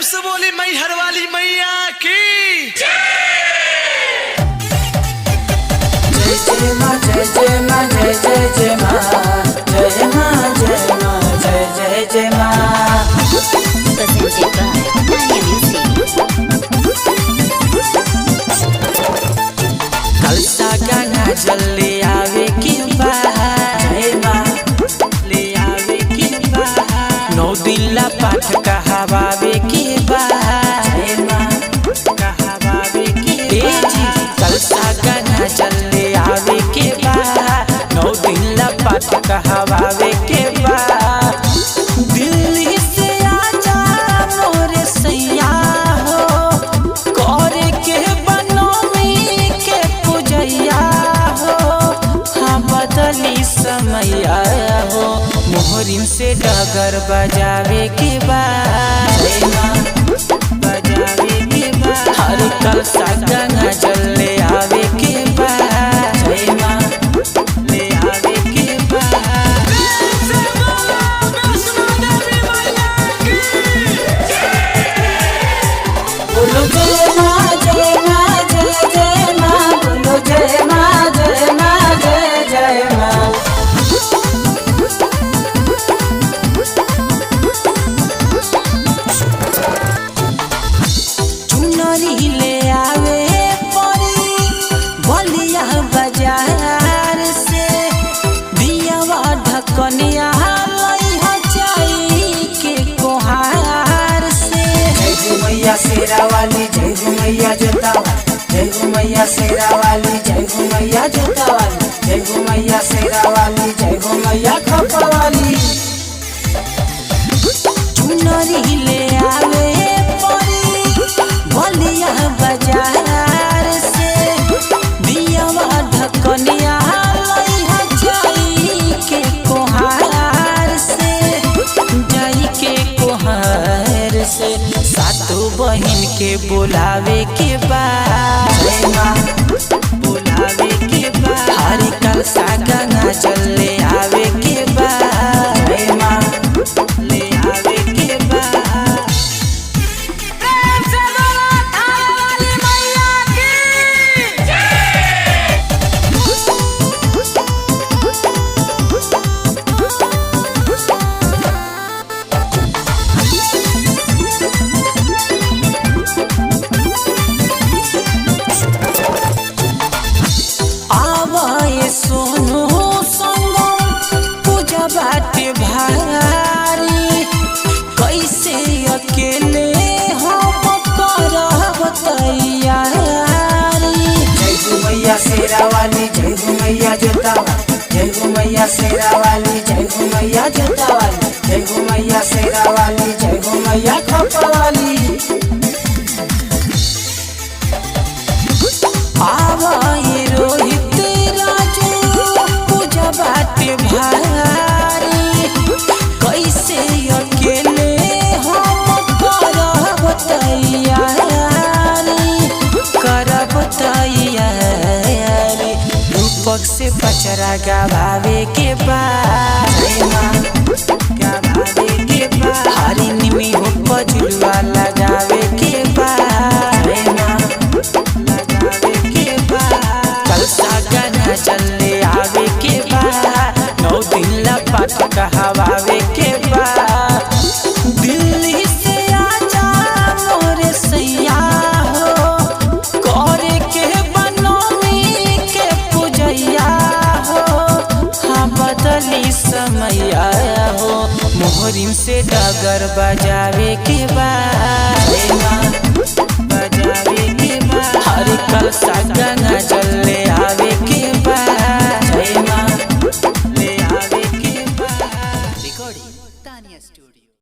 से बोली मैहर वाली मैया की जय जय माँ जय जय माँ जय जय जय माँ जय माँ जय माँ जय जय जय माँ। कलसा गाना जल्दी आवे की जय माँ ले आवे की 9 दिन ला पाठ कहावे की जय माँ कहावे की कलसा गाना जल्दी आवे के 9 दिन ला पाठ कहावे के दिल्ली से आजा मोरे सैया हो करे के बनोमी के पूजैया हो हाँ बदली समैया हो मोहरिन से डगर बजावे के बजावे के हर कलसा गाना जल्दी आवे के जय माँ ले आवे के बोलो जय माँ जय माँ जय जय माँ बोलो जय माँ जय माँ जय जय माँ। चुनरी ले आवे परी बलिया बाजार से दियावा ढकनिया लइहा जाई के कोहार से। जय हो मैया शेरा वाली जय हो मैया जोता जय हो मैया शेरा वाली जय हो मैया जोता वाली जय हो मैया शेरा वाली जय हो मैया खपा वाली। चुनरी ले आवे परी बलिया बाजार से दियावा ढकनिया लइहा जाई के कोहार से जाई के कोहार से सातों बहिन के बुलावे के जय माँ बुलावे के हरी कलसा गाना चले आवे के जय माँ ले आवे के सोनू संगम पूजा बाटे भारी कैसे अकेले हम करब तैयारी। जय हो मैया शेरा वाली जय हो मैया जोता जय हो मैया शेरा वाली जय हो मैया जोता वाली जय हो मैया शेरा वाली जय हो मैया खपा वाली। आवाए रोहित बाटे भारी कैसे अकेले हम करब तैयारी रूपक से पचरा गवावे के जय माँ गवावे के हरी निमी हो पजुआ लगावे के जय माँ लगावे के कलसा गाना चले आवे के 9 दिन ला पाठ कहावे के दिल्ली से आजा मोरे सैया हो करे के बनोमी के पूजैया हो हाँ बदली समैया हो मोहरिन से डगर बजावे के जय माँ बजावे के हर कलसा